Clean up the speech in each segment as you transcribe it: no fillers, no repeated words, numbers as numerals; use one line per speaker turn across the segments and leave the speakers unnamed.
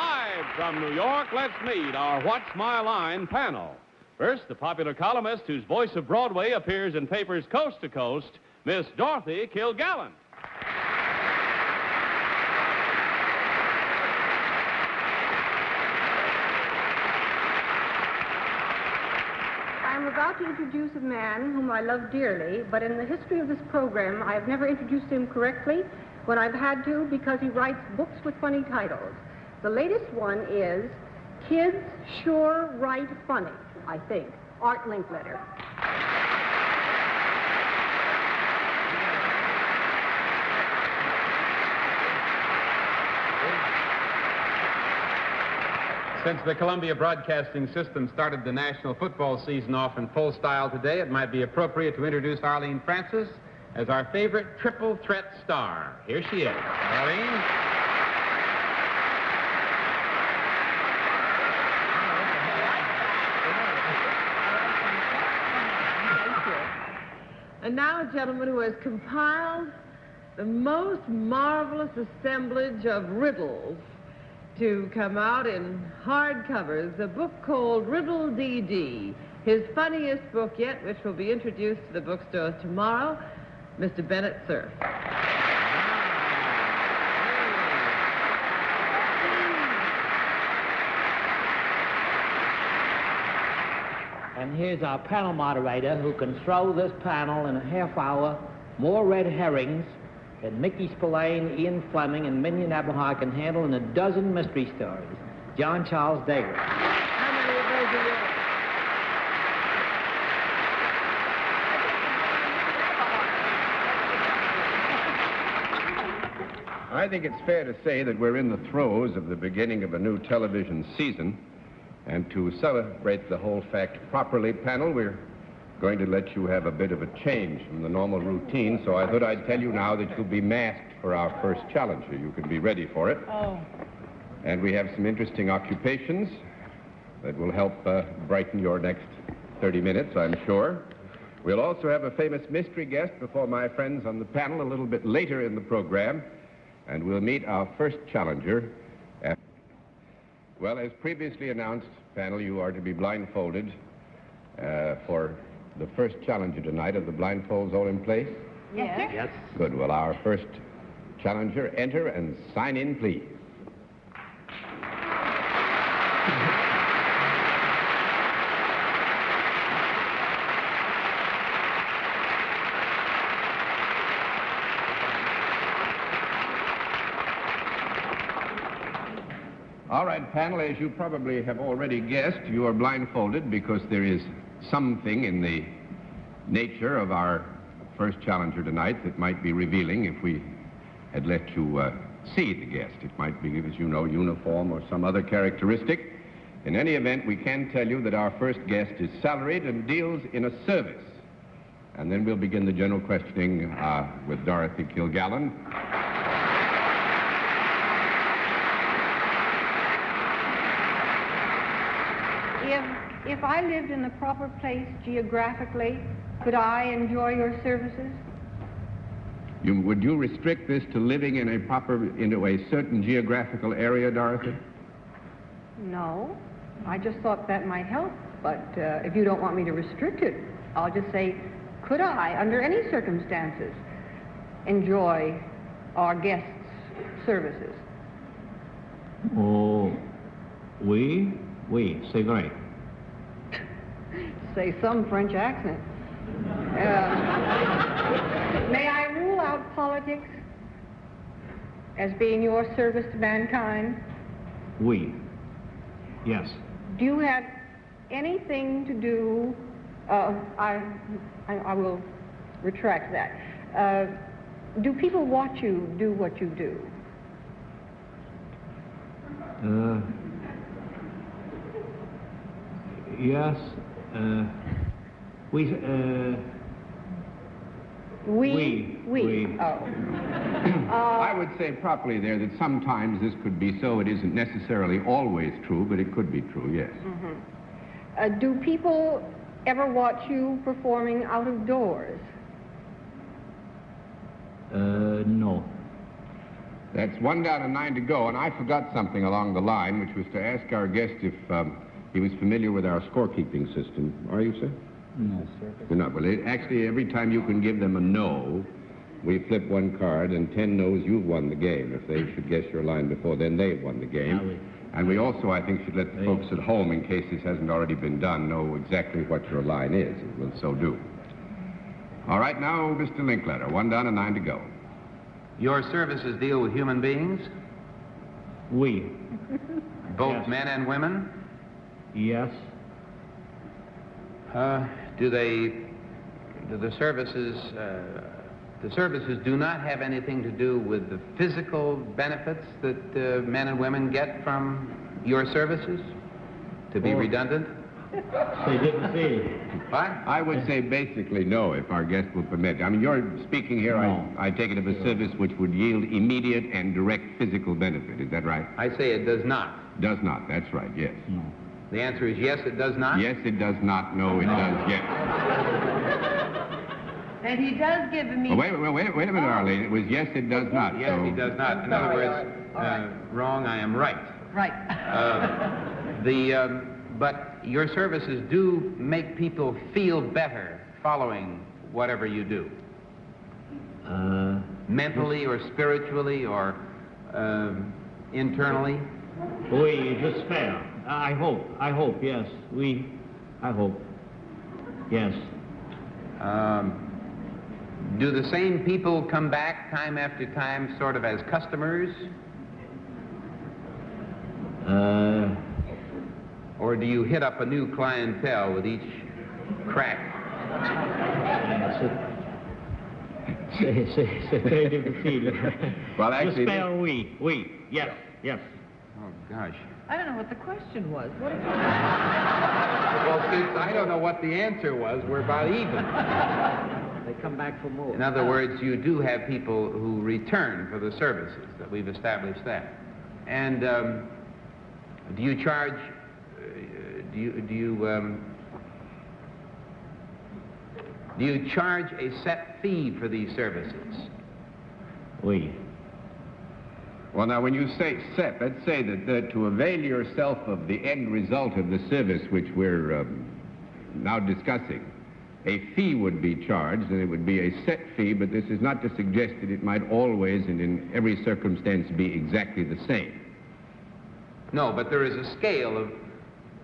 Live from New York, let's meet our What's My Line panel. First, the popular columnist whose voice of Broadway appears in papers coast to coast, Miss Dorothy Kilgallen.
I'm about to introduce a man whom I love dearly, but in the history of this program, I have never introduced him correctly when I've had to because he writes books with funny titles. The latest one is Kids Sure Write Funny, I think. Art Linkletter.
Since the Columbia Broadcasting System started the National Football season off in full style today, it might be appropriate to introduce Arlene Francis as our favorite triple threat star. Here she is. Arlene?
And now a gentleman who has compiled the most marvelous assemblage of riddles to come out in hardcovers, a book called Riddle D.D., his funniest book yet, which will be introduced to the bookstores tomorrow, Mr. Bennett, Cerf.
And here's our panel moderator who can throw this panel in a half hour more red herrings than Mickey Spillane, Ian Fleming, and Minion Aberhart can handle in a dozen mystery stories. John Charles Davis.
How many of those are yours?
I think it's fair to say that we're in the throes of the beginning of a new television season. And to celebrate the whole fact properly, panel, we're going to let you have a bit of a change from the normal routine. So I thought I'd tell you now that you'll be masked for our first challenger. You can be ready for it.
Oh.
And we have some interesting occupations that will help brighten your next 30 minutes, I'm sure. We'll also have a famous mystery guest before my friends on the panel a little bit later in the program. And we'll meet our first challenger. Well, as previously announced, panel, you are to be blindfolded for the first challenger tonight. Are the blindfolds all in place?
Yes.
Yes.
Good. Well, our first challenger, enter and sign in, please. All right, panel, as you probably have already guessed, you are blindfolded because there is something in the nature of our first challenger tonight that might be revealing if we had let you see the guest. It might be, as you know, uniform or some other characteristic. In any event, we can tell you that our first guest is salaried and deals in a service. And then we'll begin the general questioning with Dorothy Kilgallen.
If I lived in the proper place geographically, could I enjoy your services?
Would you restrict this to living in into a certain geographical area, Dorothy?
No. I just thought that might help. But if you don't want me to restrict it, I'll just say, could I, under any circumstances, enjoy our guests' services?
Oh, oui, c'est vrai.
Say some French accent. May I rule out politics as being your service to mankind?
Oui. Yes.
Do you have anything to do, I will retract that. Do people watch you do what you do?
Yes. We.
Oh.
I would say properly there that sometimes this could be so. It isn't necessarily always true, but it could be true, yes.
Mm-hmm. Do people ever watch you performing out of doors?
No.
That's 1 down and 9 to go, and I forgot something along the line, which was to ask our guest if he was familiar with our scorekeeping system. Are you, sir?
No, sir.
You're not. Well, actually, every time you can give them a no, we flip one card, and 10 no's, you've won the game. If they should guess your line before then, they've won the game. And we also, I think, should let the folks at home, in case this hasn't already been done, know exactly what your line is. It will so do. All right, now, Mr. Linkletter, 1 down and 9 to go.
Your services deal with human beings?
We.
Both
Yes.
men and women?
Yes.
Do the services do not have anything to do with the physical benefits that men and women get from your services? To be redundant?
They didn't see.
What?
I would say basically no, if our guest will permit. I mean, you're speaking here,
No.
I take it, of a service which would yield immediate and direct physical benefit. Is that right?
I say it does not.
Does not. That's right, yes.
No.
The answer is yes, it does not?
Yes, it does not. No, it does, yes.
And he does give me...
Oh, wait a minute, Arlene. It was yes, it does not.
Yes,
so...
he does not. In other words, wrong, I am right.
Right.
But your services do make people feel better following whatever you do. Mentally or spiritually or internally?
We just fair. I hope, yes. I hope. Yes.
Do the same people come back time after time sort of as customers? Or do you hit up a new clientele with each crack?
C'est very difficile.
Well, actually...
Just spell we. Yes.
Oh, gosh.
I don't know what the question was. What is it?
Well, since I don't know what the answer was, we're about even.
They come back for more.
In other words, you do have people who return for the services, that we've established that. And do you charge, do you charge a set fee for these services?
We.
Well, now, when you say set, let's say that to avail yourself of the end result of the service which we're now discussing, a fee would be charged, and it would be a set fee, but this is not to suggest that it might always and in every circumstance be exactly the same.
No, but there is a scale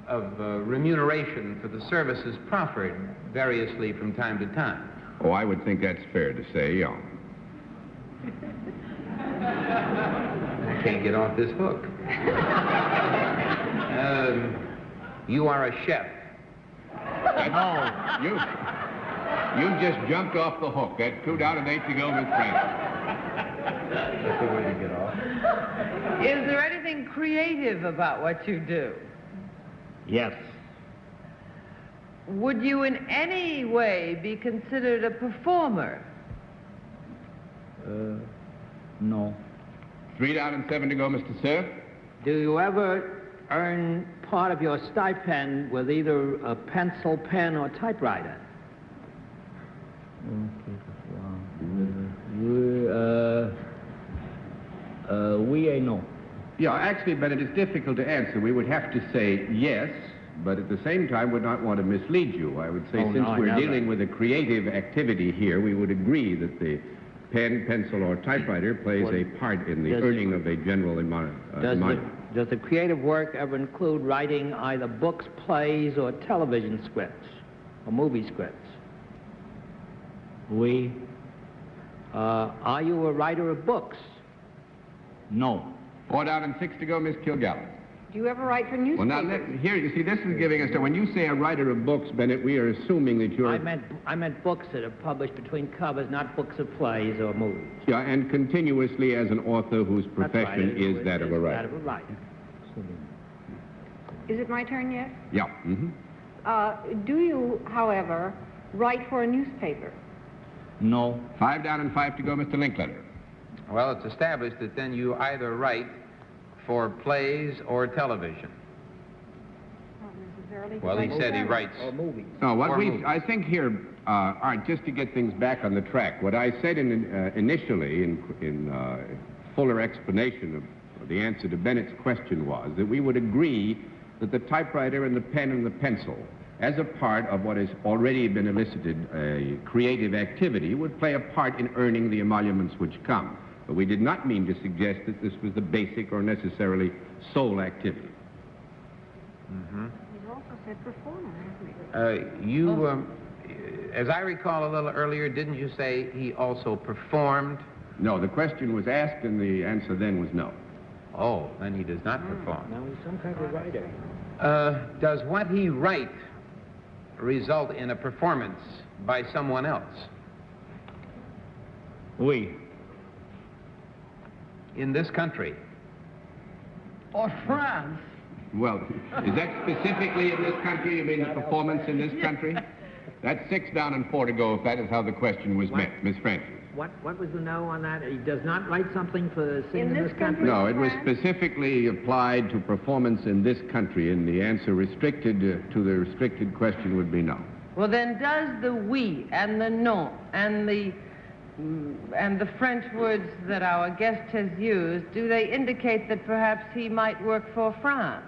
of remuneration for the services proffered variously from time to time.
Oh, I would think that's fair to say, yeah.
I can't get off this hook. You are a chef.
No. You just jumped off the hook. That's 2 down and 8 to go, Miss Francis.
That's the way to get off.
Is there anything creative about what you do?
Yes.
Would you in any way be considered a performer?
No.
3 down and 7 to go, Mr. Cerf.
Do you ever earn part of your stipend with either a pencil, pen, or typewriter? We no.
Yeah, actually, Bennett, it's difficult to answer. We would have to say yes, but at the same time would not want to mislead you. I would say since we're dealing with a creative activity here, we would agree that the pen, pencil, or typewriter plays a part in the earning of a general amount.
Does the creative work ever include writing either books, plays, or television scripts, or movie scripts? We. Are you a writer of books? No.
4 down and 6 to go, Miss Kilgallen.
Do you ever write for newspapers?
Well, now, here, you see, this is giving us, when you say a writer of books, Bennett, we are assuming that you're...
I meant books that are published between covers, not books of plays or movies.
Yeah, and continuously as an author whose profession is that of a writer.
That of a writer.
Is it my turn yet?
Yeah. Mm-hmm.
Do you, however, write for a newspaper?
No.
5 down and 5 to go, Mr. Linkletter.
Well, it's established that then you either write for plays or television.
Not necessarily.
Well, he said he writes.
Or movies.
No, what
Or
we,
movies.
I think here, Art, just to get things back on the track, what I said initially in fuller explanation of the answer to Bennett's question was that we would agree that the typewriter and the pen and the pencil, as a part of what has already been elicited, a creative activity, would play a part in earning the emoluments which come. But we did not mean to suggest that this was the basic or necessarily sole activity.
He's also said performer, hasn't he?
As I recall a little earlier, didn't you say he also performed?
No, the question was asked and the answer then was no.
Oh, then he does not perform.
No, he's some kind of writer.
Does what he writes result in a performance by someone else?
Oui.
In this country?
Or France.
Well, is that specifically in this country? You mean the performance in this country? That's 6 down and 4 to go if that is how the question was meant. Miss Francis.
What was the no on that? He does not write something for singing in this country?
No, it was specifically applied to performance in this country, and the answer restricted to the restricted question would be no.
Well, then does the oui and the non and the French words that our guest has used, do they indicate that perhaps he might work for France?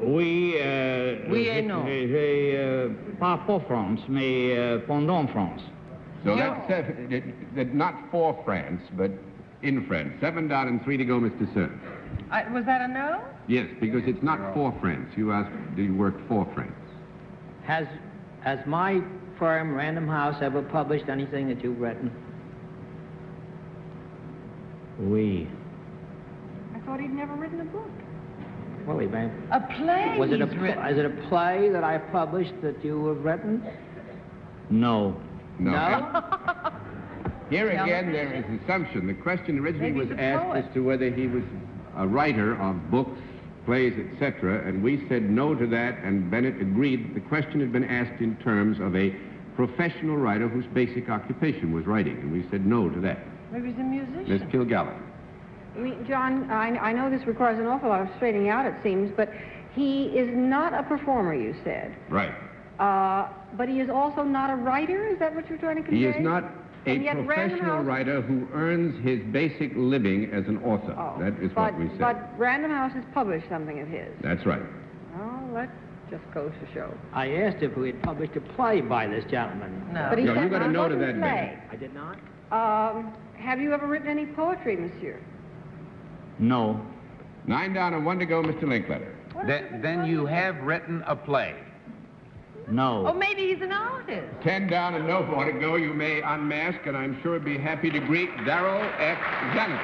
Oui,
Oui et non.
Pas pour France, mais pendant France.
So that's not for France, but in France. 7 down and 3 to go, Mr. Cerf.
Was that a no?
Yes, because it's not for France. You asked, do you work for France?
Has my firm, Random House, ever published anything that you've written? Oui.
I thought he'd never written a book.
Well, he may.
A play
Was it
he's written.
is it a play that I published that you have written? No.
No. Here again, there is assumption. The question originally
Maybe
was
he's a
asked
poet.
as to whether he was a writer of books, plays, etc., and we said no to that, and Bennett agreed that the question had been asked in terms of a professional writer whose basic occupation was writing, and we said no to that.
Maybe he's a musician.
Miss Kilgallen.
I mean, John, I know this requires an awful lot of straightening out, it seems, but he is not a performer, you said.
Right.
But he is also not a writer? Is that what you're trying to convey?
He is not a
And yet Random
professional
House-
writer who earns his basic living as an author.
Oh,
That is what we said.
But Random House has published something of his.
That's right.
Oh, that just goes to show.
I asked if we had published a play by this gentleman.
No.
But he
No,
said
you got a
not
no to
one
that,
play.
Bennett.
I did not?
Have you ever written any poetry, monsieur?
No.
9 down and 1 to go, Mr. Linkletter.
Then you have written a play.
No.
Oh, maybe he's an artist.
10 down and no more to go. You may unmask, and I'm sure be happy to greet Darryl F. Zanuck.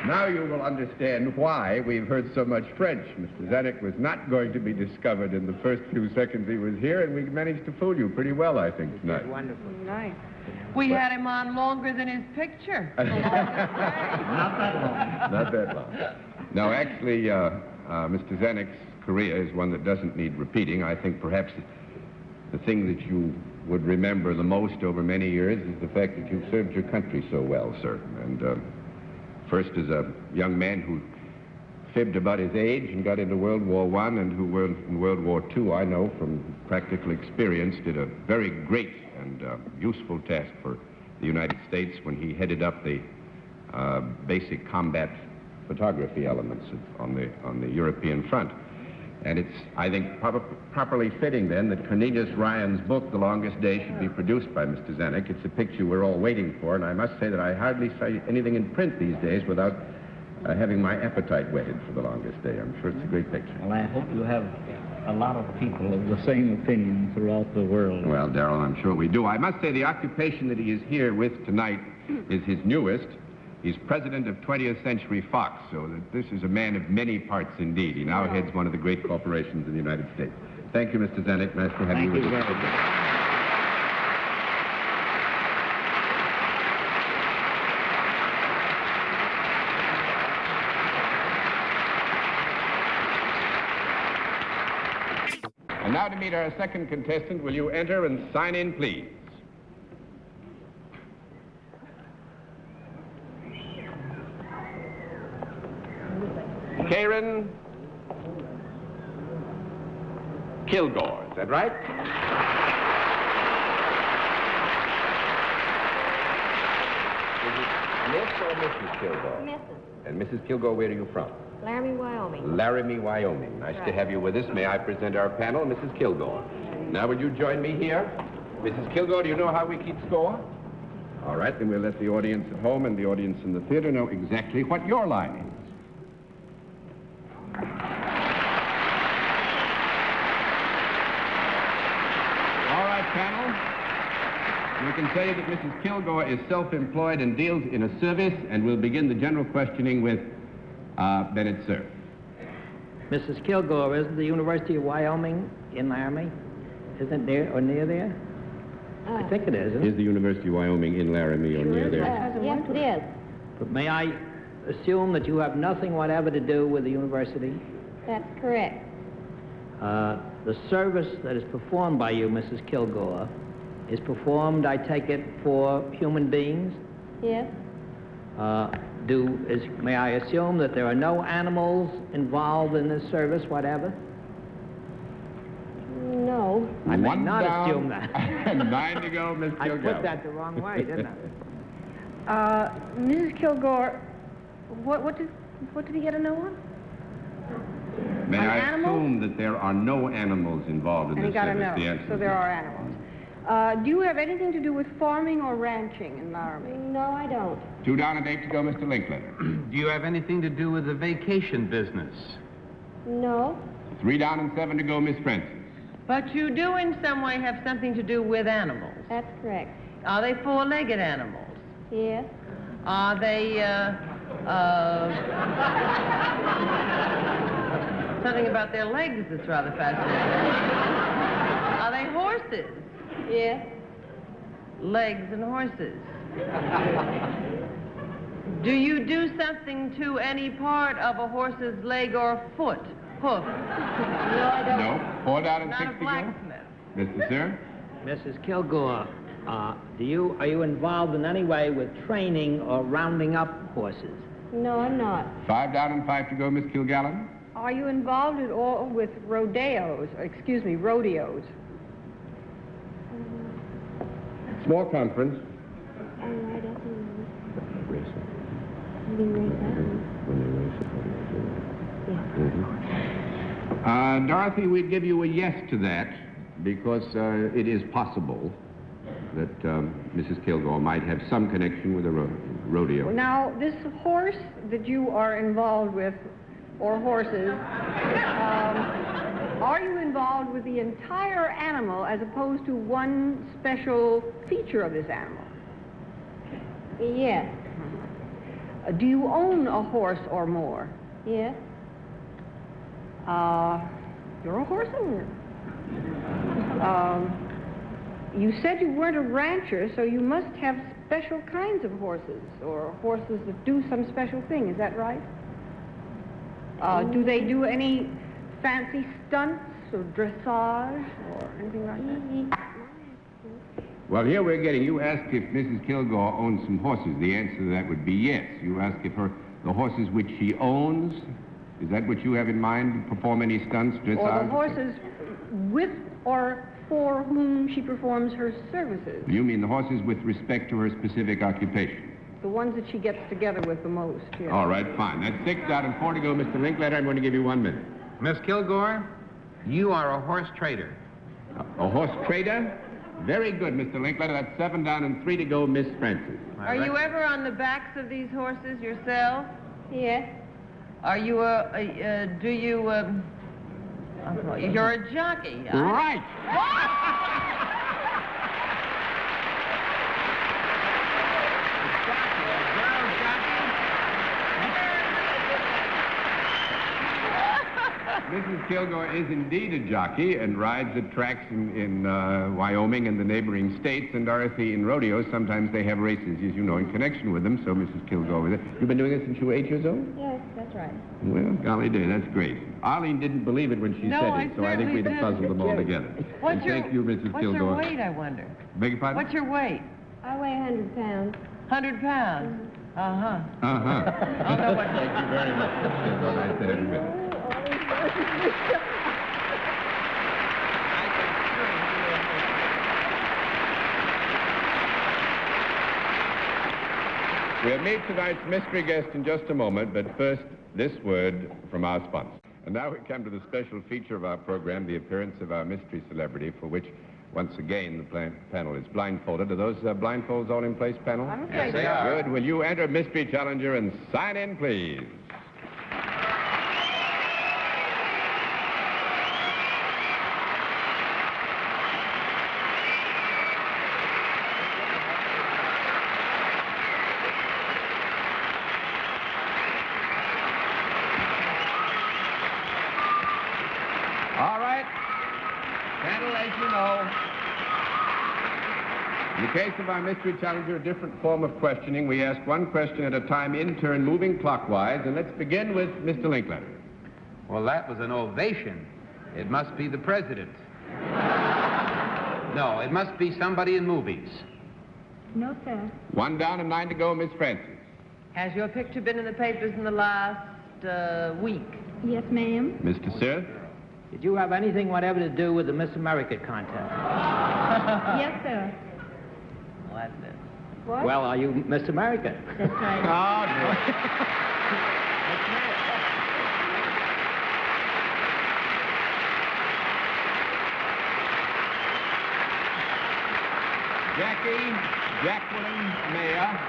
Now you will understand why we've heard so much French. Mr. Zanuck was not going to be discovered in the first few seconds he was here, and we managed to fool you pretty well, I think, tonight.
Wonderful.
Nice.
We had him on longer than his picture.
Not that long.
Not that long. No, actually, Mr. Zanuck's career is one that doesn't need repeating. I think perhaps the thing that you would remember the most over many years is the fact that you've served your country so well, sir. And first as a young man who fibbed about his age and got into World War I, and who in World War II, I know from practical experience, did a very great and useful task for the United States when he headed up the basic combat photography elements on the European front. And it's, I think, properly fitting then that Cornelius Ryan's book, The Longest Day, should be produced by Mr. Zanuck. It's a picture we're all waiting for, and I must say that I hardly see anything in print these days without having my appetite whetted for The Longest Day. I'm sure it's a great picture.
Well, I hope you have a lot of people of the same opinion throughout the world.
Well, Darryl, I'm sure we do. I must say the occupation that he is here with tonight is his newest. He's president of 20th Century Fox, so that this is a man of many parts indeed. He now heads one of the great corporations in the United States. Thank you, Mr. Zanuck. Nice to have you with us.
Thank you very much.
And now to meet our second contestant, will you enter and sign in, please? Karen Kilgore. Is that right? Is it Miss or Mrs. Kilgore?
Mrs.
And Mrs. Kilgore, where are you from?
Laramie, Wyoming.
Laramie, Wyoming. Nice to have you with us. May I present our panel, Mrs. Kilgore. Now, will you join me here? Mrs. Kilgore, do you know how we keep score? All right, then we'll let the audience at home and the audience in the theater know exactly what your line is. All right, panel. You can say that Mrs. Kilgore is self-employed and deals in a service, and we'll begin the general questioning with Bennett, Cerf.
Mrs. Kilgore, isn't the University of Wyoming in Laramie? Isn't it near or near there? I think it is.
Is the University of Wyoming in Laramie or near there?
Yes, it is.
But may I assume that you have nothing whatever to do with the university?
That's correct.
The service that is performed by you, Mrs. Kilgore, is performed, I take it, for human beings?
Yes.
May I assume that there are no animals involved in this service, whatever?
No.
I may
One
not
down,
assume that.
9 to go, Miss
I
Kilgore.
put that the wrong way, didn't I?
Mrs. Kilgore, what did he get a no on?
May
An
I
animal?
assume that there are no animals involved in
And he
this
got a
service?
no.
The answer
So
is
there
yes.
are animals. Do you have anything to do with farming or ranching in Laramie? No, I don't.
2 down and 8 to go, Mr. Linkletter.
Do you have anything to do with the vacation business?
No.
3 down and 7 to go, Miss Francis.
But you do in some way have something to do with animals.
That's correct.
Are they four-legged animals?
Yes.
Are they, something about their legs that's rather fascinating. Are they horses?
Yes.
Legs and horses. Do you do something to any part of a horse's leg or foot? Hoof?
No, I don't.
No. 4 down and
Not
6
a
to go.
blacksmith.
Mr. Sir?
Mrs. Kilgore, are you involved in any way with training or rounding up horses?
No, I'm not.
5 down and 5 to go, Miss Kilgallen.
Are you involved at all with rodeos?
Small conference. Dorothy, we'd give you a yes to that because it is possible that Mrs. Kilgore might have some connection with a rodeo.
Now, this horse that you are involved with, or horses, are you involved with the entire animal as opposed to one special feature of this animal? Yes. Do you own a horse or more? Yes. You're a horse owner. You said you weren't a rancher, so you must have special kinds of horses, or horses that do some special thing. Is that right? Do they do any fancy stunts or dressage or anything like that?
Well, here we're getting, you asked if Mrs. Kilgore owns some horses. The answer to that would be yes. You asked if the horses which she owns, is that what you have in mind, perform any stunts, dressage?
Or the horses with or for whom she performs her services.
You mean the horses with respect to her specific occupation?
The ones that she gets together with the most, yes.
All right, fine. That's 6 out and 4 to go, Mr. Linkletter. I'm going to give you 1 minute.
Miss Kilgore, you are a horse trader.
A horse trader? Very good, Mr. Linkletter. That's 7 down and 3 to go, Miss Francis.
Are you ever on the backs of these horses yourself?
Yes.
Are you you're a jockey.
Right. Mrs. Kilgore is indeed a jockey and rides at tracks in Wyoming and the neighboring states. And Dorothy, in rodeos, sometimes they have races, as you know, in connection with them. So Mrs. Kilgore with it. You've been doing it since you were 8 years old?
Yes, that's right.
Well, golly day, that's great. Arlene didn't believe it when she
No,
said
I
it, so I think we'd have
certainly
puzzled them all together.
What's your,
thank you, Mrs.
what's
Kilgore.
your weight, I wonder?
Beg your pardon?
What's your weight?
I weigh 100 pounds.
100 pounds. Uh-huh.
Uh-huh.
I'll know what,
Thank you very very much. That's what I said in a minute. We'll meet tonight's mystery guest in just a moment, but first, this word from our sponsor. And now we come to the special feature of our program, the appearance of our mystery celebrity, for which, once again, the panel is blindfolded. Are those blindfolds all in place, panel?
I'm afraid
Yes, they are.
Good. Will you enter Mystery Challenger and sign in, please?
All right. Panel, as you know.
In the case of our Mystery Challenger, a different form of questioning. We ask one question at a time, in turn, moving clockwise. And let's begin with Mr. Linkletter.
Well, that was an ovation. It must be the president. No, it must be somebody in movies.
No, sir.
1 down and 9 to go, Miss Francis.
Has your picture been in the papers in the last week?
Yes, ma'am.
Mr. Cerf.
Did you have anything whatever to do with the Miss America contest?
Yes, sir.
Well, that's it.
What?
Well, are you Miss America?
That's right.
Oh, Jacqueline Mayer,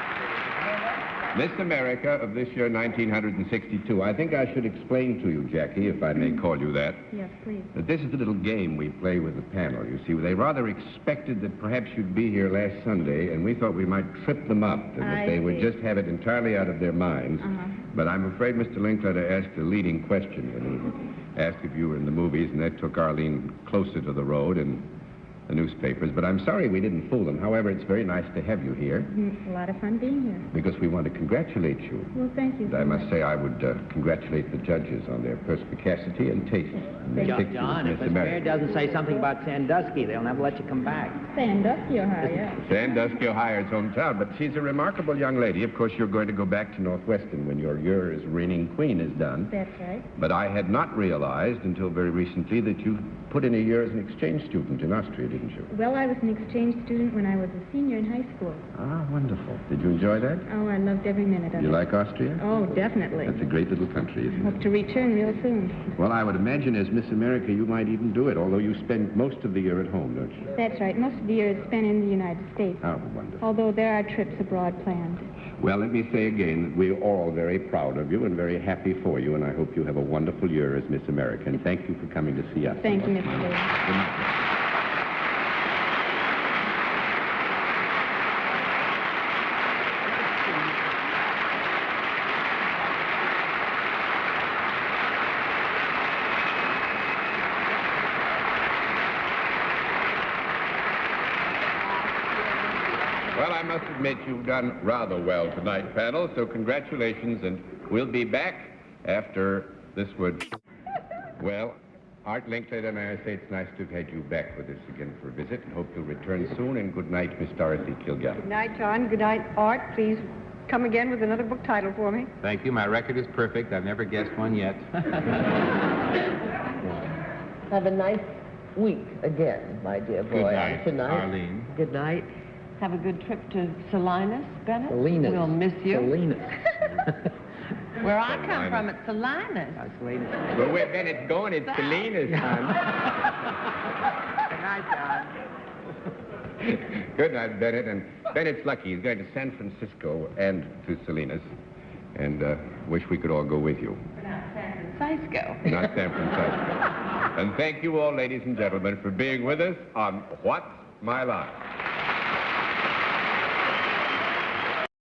Miss America of this year, 1962. I think I should explain to you, Jackie, if I may call you that,
Yes, please.
that this is a little game we play with the panel. You see, they rather expected that perhaps you'd be here last Sunday, and we thought we might trip them up, and that
I
they would
see.
just have it entirely out of their minds.
Uh-huh.
But I'm afraid Mr. Linkletter asked a leading question when he asked if you were in the movies, and that took Arlene closer to the road and the newspapers. But I'm sorry we didn't fool them. However, it's very nice to have you here,
It's a lot of fun being here.
because we want to congratulate you.
Well, thank you.
And I must say I would congratulate the judges on their perspicacity and taste. And they picked you as
John, if
Miss
Miss Mayor
America.
doesn't say something about Sandusky, they'll never let you come back.
Sandusky, Ohio, yeah.
Sandusky, Ohio, its hometown. But she's a remarkable young lady. Of course, you're going to go back to Northwestern when your year as reigning queen is done.
That's right.
But I had not realized until very recently that you put in a year as an exchange student in Austria, didn't you?
Well, I was an exchange student when I was a senior in high school.
Ah, wonderful. Did you enjoy that?
Oh, I loved every minute of
You
it.
like Austria?
Oh, definitely.
That's a great little country, isn't it?
Hope to return real soon.
Well, I would imagine as Miss America you might even do it, although you spend most of the year at home, don't you?
That's right. Most of the year is spent in the United States,
Oh, wonderful.
although there are trips abroad planned.
Well, let me say again that we're all very proud of you and very happy for you, and I hope you have a wonderful year as Miss America. And thank you for coming to see us.
Thank you, Mr. Davis.
Good night. Well, I must admit you've done rather well tonight, panel, so congratulations, and we'll be back after this word. Well, Art Linkletter, may I say it's nice to have had you back with us again for a visit, and hope you'll return soon, and good night, Miss Dorothy Kilgallen.
Good night, John. Good night, Art. Please come again with another book title for me.
Thank you. My record is perfect. I've never guessed one yet.
Have a nice week again, my dear boy.
Good night,
Tonight.
Arlene.
Good night. Have a good trip to Salinas, Bennett.
Salinas.
We'll miss you.
Salinas.
Where I come
Salinas.
from, it's Salinas.
Salinas.
Well, where Bennett's going, it's Selena's time.
Good night, John.
Good night, Bennett. And Bennett's lucky. He's going to San Francisco and to Salinas. And wish we could all go with you.
Francisco.
Not San Francisco. And thank you all, ladies and gentlemen, for being with us on What's My Line?